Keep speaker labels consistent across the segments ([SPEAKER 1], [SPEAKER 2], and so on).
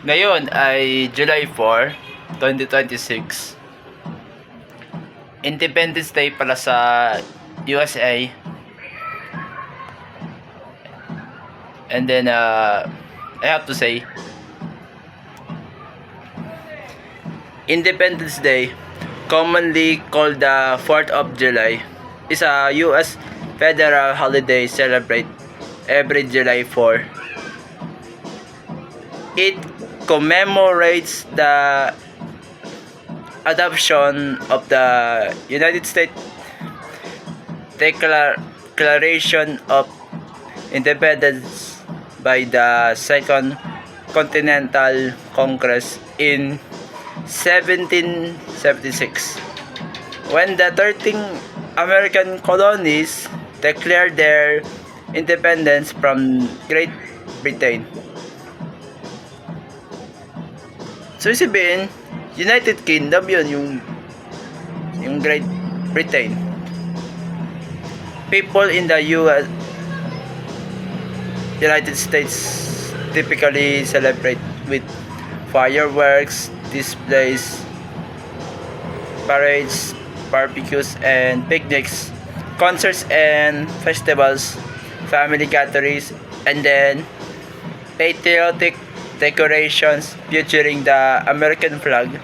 [SPEAKER 1] Ngayon ay July 4, 2026. Independence Day pala sa USA. And then I have to say, Independence Day, commonly called the 4th of July, is a US federal holiday celebrated every July 4. It commemorates the adoption of the United States Declaration of Independence by the Second Continental Congress in 1776, when the 13 American colonies declared their independence from Great Britain. So sabihin, United Kingdom yun, yung Great Britain. People in the United States typically celebrate with fireworks, displays, parades, barbecues and picnics, concerts and festivals, family gatherings, and then patriotic decorations featuring the American flag.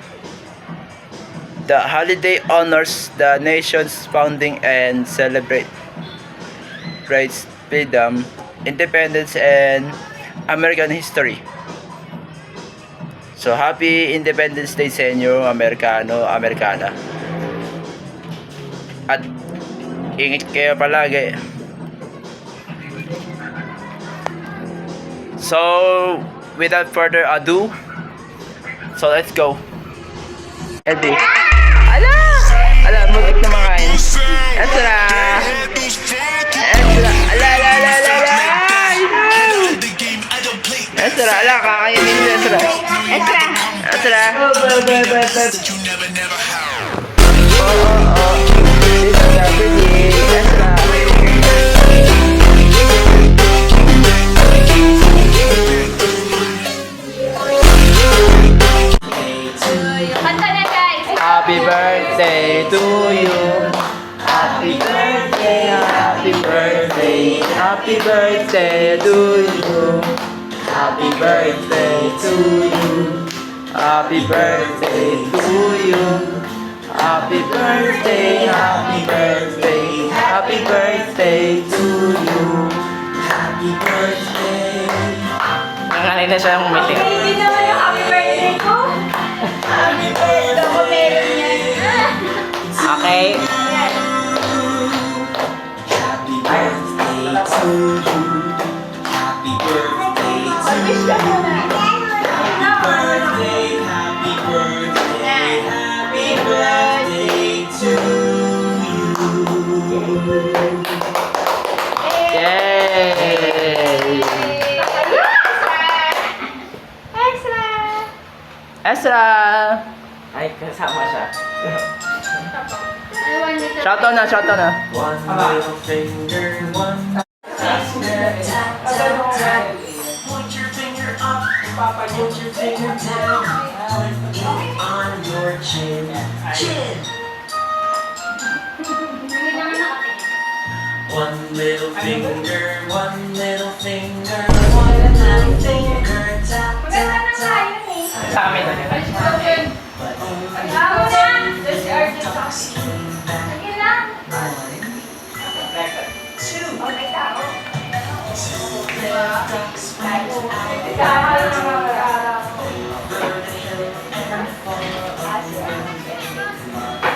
[SPEAKER 1] The holiday honors the nation's founding and celebrates freedom, independence, and American history. So, happy Independence Day sa inyo, Amerikano, Amerikana. At ingat kayo palagi. So, without further ado, so let's go. Eddie. Ala, mugit na makain. Esra. Esra, ala, kakainin mo, Esra. Esra. Happy birthday to you. Happy birthday, happy birthday, happy birthday to you. Happy birthday to you. Happy birthday to you. Happy birthday, happy birthday, happy birthday to you. Happy birthday. Nanganay na siya ang meeting.
[SPEAKER 2] Hindi naman yung happy birthday ko. Happy birthday. Ako meron yan.
[SPEAKER 1] Okay.
[SPEAKER 3] Happy birthday to you. Happy birthday to you. Happy birthday, happy birthday, happy birthday to you.
[SPEAKER 1] Yay!
[SPEAKER 2] Extra!
[SPEAKER 1] Esra!
[SPEAKER 3] Ay, kasama siya.
[SPEAKER 1] Shoutout na.
[SPEAKER 3] One little finger, one tap. Put your finger up, Papa, put your finger down. Put it on your chin. One little finger, one little finger, one little finger, tap, tap, tap.
[SPEAKER 1] Sa amin na.
[SPEAKER 3] But only
[SPEAKER 2] Ako na! This are the
[SPEAKER 3] talks back.
[SPEAKER 2] Sige lang.
[SPEAKER 3] Two.
[SPEAKER 2] Okay, tao.
[SPEAKER 3] Ducks back out.
[SPEAKER 2] Tama lang ang mga araw.
[SPEAKER 3] Over the hill and far.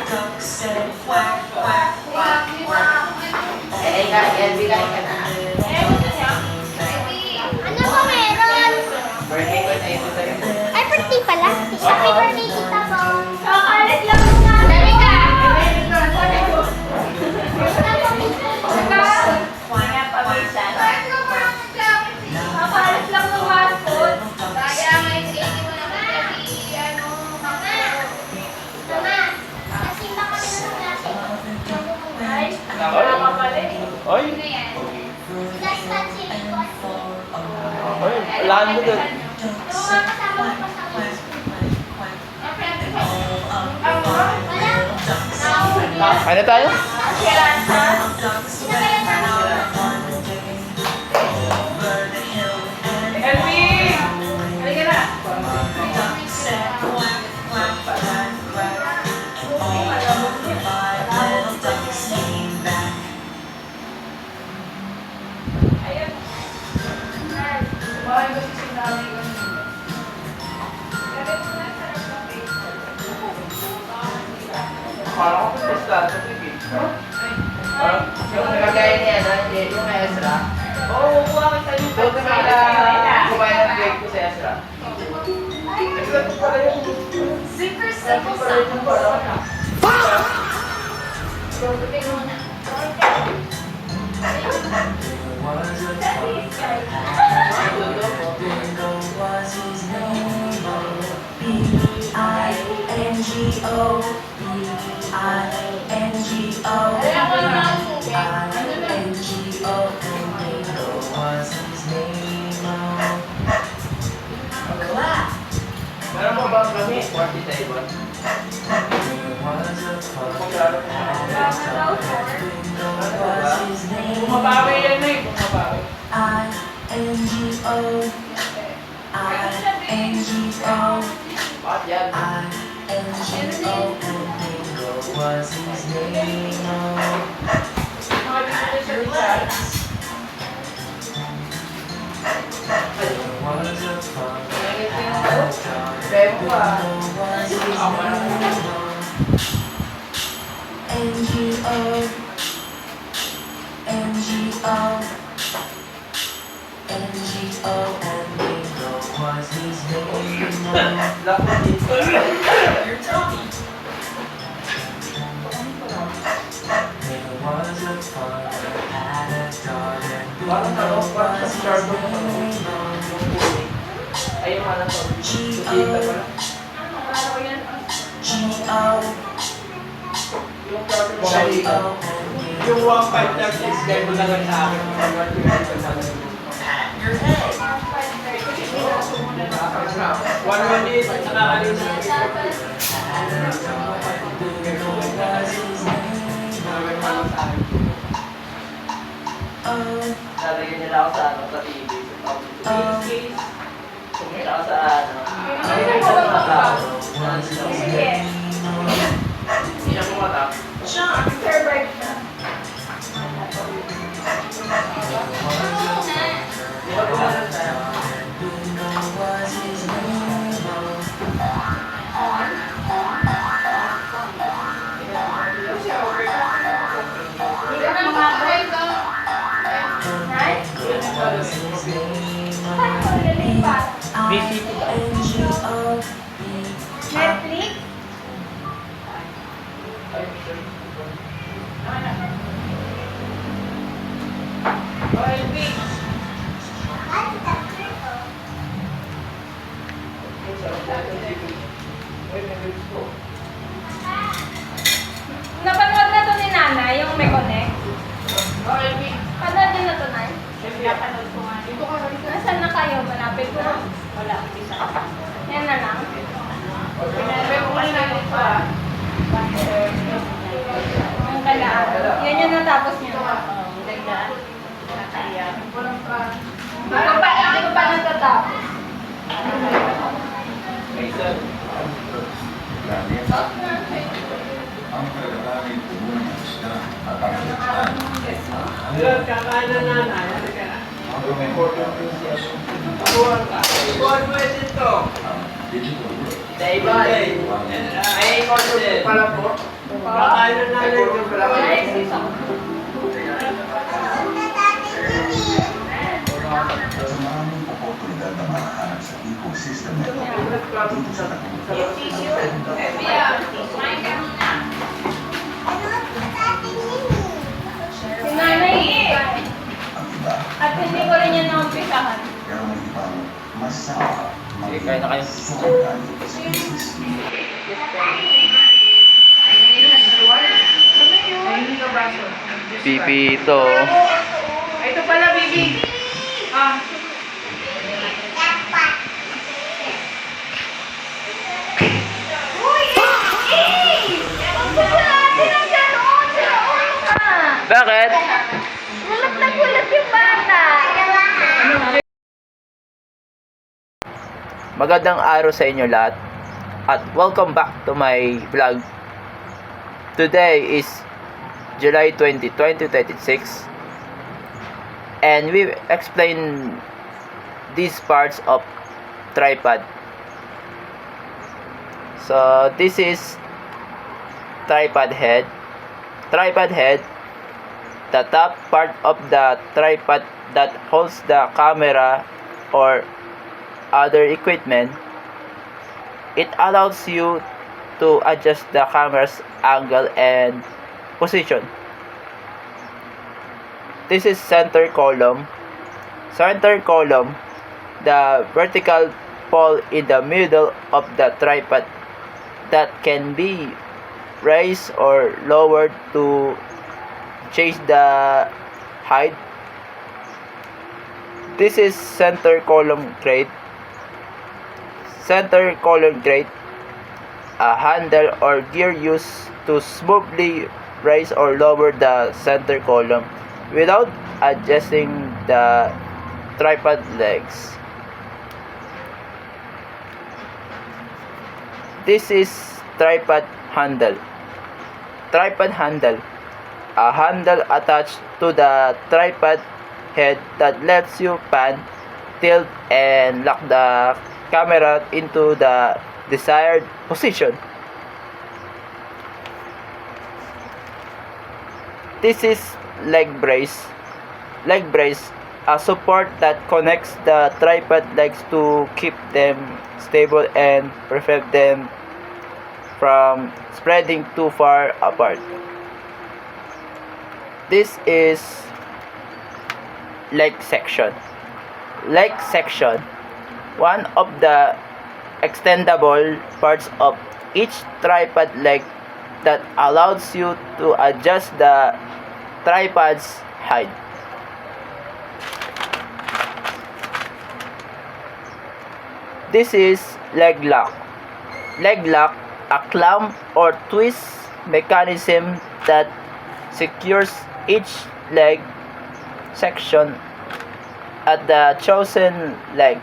[SPEAKER 3] Duck said quack, quack, quack, quack.
[SPEAKER 4] Ano ba meron? Ay, birthday pala. Happy birthday, Tita Bong.
[SPEAKER 2] Kakalit lang muna.
[SPEAKER 4] Dali ka.
[SPEAKER 2] Kaya pabisan. Kakalit lang ng hotpot.
[SPEAKER 4] Kaya may sige mo naman kasi ano, mama. Mama, nasimba kami ng klase.
[SPEAKER 2] Ay, wala ka pala eh.
[SPEAKER 1] Oy!
[SPEAKER 4] Ano yan? Last touch yung ikon.
[SPEAKER 1] Oy, alaan mo dun.
[SPEAKER 4] Yung mga kasama ko
[SPEAKER 1] Ano tayo?
[SPEAKER 2] Esperanza. Elvin! Halika na. Ayan. Kumain ko si sinabi ko. Lagay mo na sa restaurant.
[SPEAKER 1] Parang ako sa yung nagagaya niya, yung Ezra.
[SPEAKER 2] Oo, kuha kita yung
[SPEAKER 1] Doon kumain ng break ko sa Ezra.
[SPEAKER 4] Super simple sounds.
[SPEAKER 1] Meron mo ba kami? 40 table?
[SPEAKER 2] Bumabawi yan na eh, bumabawi.
[SPEAKER 1] Bakit yan?
[SPEAKER 2] Mga dito sa Richard.
[SPEAKER 1] Sabi mo ba? Lakot dito. Parang ano, parang sa Starbucks ano, yung kulay. Ay, yung ano to. Tutita pa lang.
[SPEAKER 2] Ano yan?
[SPEAKER 1] Yung Starbucks sa
[SPEAKER 3] Yung 1.5 na discount mo lang sa akin. One minute, nakakalis.
[SPEAKER 1] Lalagyan nila ako sa ano, sa TV. Tumita ako sa ano.
[SPEAKER 2] Sige.
[SPEAKER 1] Hindi na pumatap.
[SPEAKER 2] Favorite na.
[SPEAKER 1] Hindi na pumatap tayo. Busy po ba?
[SPEAKER 2] Netflix? Elvin. Napanood na to ni Nana, yung may connect. Panood din na to, Nay? Napanood ko nga. Dito ka rin. Nasaan na kayo? Malapit na? Wala. Yan na lang. Pinabi ko muna natin pa. Ang kalaan. Yan yung natapos niya. Ganda. Nakaya. Hindi ko pa natatapos.
[SPEAKER 5] Ang kalagayan ng puno ng isda at ang litan.
[SPEAKER 3] Kakain na nanay. Halika na.
[SPEAKER 5] Ang
[SPEAKER 3] Kuhan ka. Kuhan mo dito.
[SPEAKER 5] digital world.
[SPEAKER 1] Diba? Ay, concept.
[SPEAKER 3] Pala po. Kakain na nanay. Yung pala ko.
[SPEAKER 5] Sa maraming oportunidad na makahanap sa ecosystem na ito, dito sa Tagumpay.
[SPEAKER 2] Si Nanay,
[SPEAKER 5] Ang iba,
[SPEAKER 2] at hindi ko rin yan naumpisahan.
[SPEAKER 5] pero may ibang masama
[SPEAKER 1] Sige, kain na kayo.
[SPEAKER 5] species.
[SPEAKER 1] Pipito.
[SPEAKER 2] Ito pala, Bibi. Ah. Uy! Ang ganda natin ang ganon!
[SPEAKER 1] ulit.
[SPEAKER 4] Gulat na gulat yung bata.
[SPEAKER 1] Magandang araw sa inyo lahat. At welcome back to my vlog. Today is July 20, 2026. And we explain these parts of tripod. So this is tripod head. Tripod head, the top part of the tripod that holds the camera or other equipment. It allows you to adjust the camera's angle and position. This is center column. Center column, the vertical pole in the middle of the tripod that can be raised or lowered to change the height. This is center column grade. Center column grade, a handle or gear used to smoothly raise or lower the center column without adjusting the tripod legs. This is tripod handle. Tripod handle, a handle attached to the tripod head that lets you pan, tilt, and lock the camera into the desired position. This is leg brace. Leg brace, a support that connects the tripod legs to keep them stable and prevent them from spreading too far apart. This is leg section. Leg section, one of the extendable parts of each tripod leg that allows you to adjust the tripod's height. This is leg lock. Leg lock, a clamp or twist mechanism that secures each leg section at the chosen leg.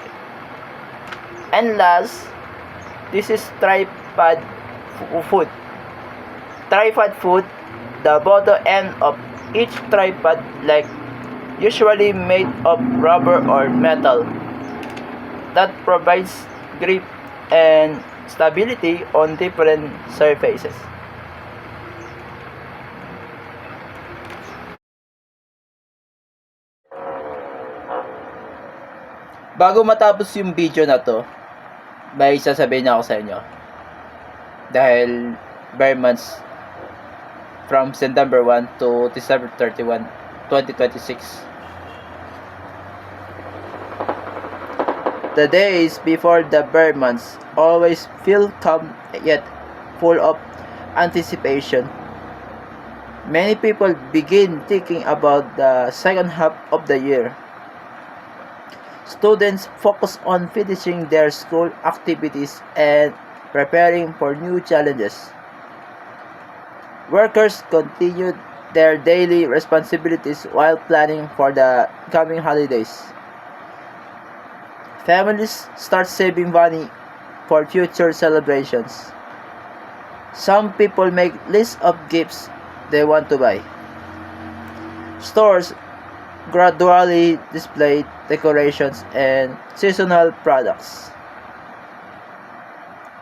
[SPEAKER 1] And last, this is tripod foot. Tripod foot, the bottom end of each tripod leg, usually made of rubber or metal, that provides grip and stability on different surfaces. Bago matapos yung video na to, may sasabihin ako sa inyo. Dahil bare months from September 1 to December 31, 2026. The days before the bare months always feel calm yet full of anticipation. Many people begin thinking about the second half of the year. Students focus on finishing their school activities and preparing for new challenges. Workers continue their daily responsibilities while planning for the coming holidays. Families start saving money for future celebrations. Some people make lists of gifts they want to buy. Stores gradually display decorations and seasonal products.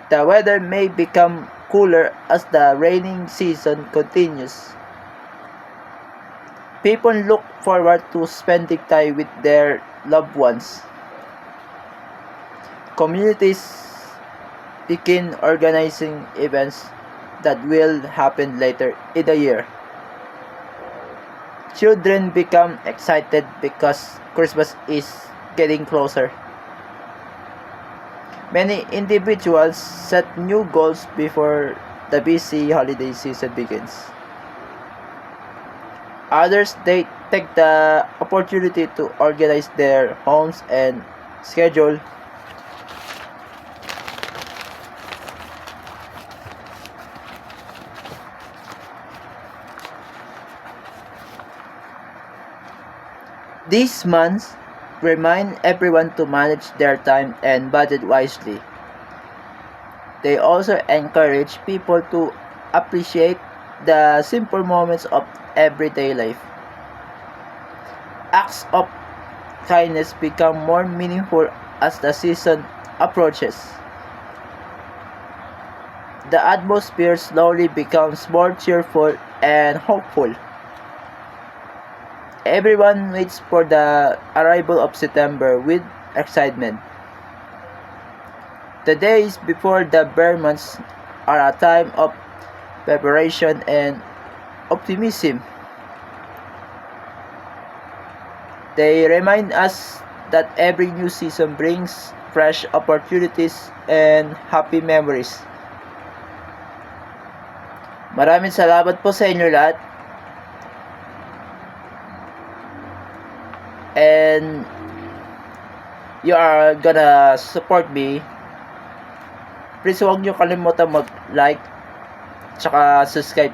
[SPEAKER 1] The weather may become cooler as the raining season continues. People look forward to spending time with their loved ones. Communities begin organizing events that will happen later in the year. Children become excited because Christmas is getting closer. Many individuals set new goals before the busy holiday season begins. Others, they take the opportunity to organize their homes and schedule These months remind everyone to manage their time and budget wisely. They also encourage people to appreciate the simple moments of everyday life. Acts of kindness become more meaningful as the season approaches. The atmosphere slowly becomes more cheerful and hopeful. Everyone waits for the arrival of September with excitement. The days before the bare months are a time of preparation and optimism. They remind us that every new season brings fresh opportunities and happy memories. Maraming salamat po sa inyo lahat. And you are gonna support me. Please huwag nyo kalimutan mag-like tsaka subscribe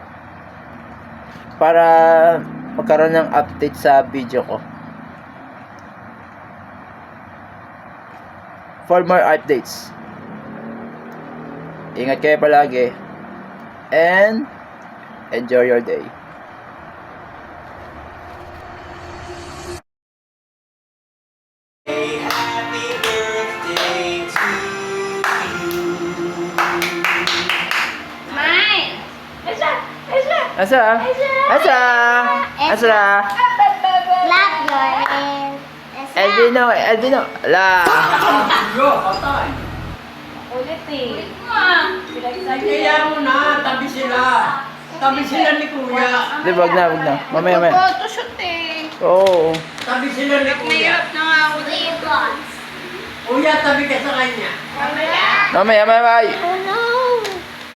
[SPEAKER 1] para magkaroon ng update sa video ko. For more updates. Ingat kayo palagi. And enjoy your day.
[SPEAKER 3] Happy birthday to you.
[SPEAKER 2] Mine! Asa? Asa?
[SPEAKER 1] Asa? Asa? Asa?
[SPEAKER 4] Clap your hands.
[SPEAKER 1] Elvino. La.
[SPEAKER 2] Ulit eh. Ulit mo ah.
[SPEAKER 3] Kaya mo na, tabi sila. Tabi sila ni Kuya.
[SPEAKER 1] Di, wag na. Mamaya.
[SPEAKER 2] Photoshoot eh.
[SPEAKER 1] Oo.
[SPEAKER 3] Tabi sila ni Kuya.
[SPEAKER 2] Mahirap na nga ako.
[SPEAKER 4] Ribbons.
[SPEAKER 3] Kuya, tabi ka sa kanya.
[SPEAKER 1] Mamaya.
[SPEAKER 4] Ano?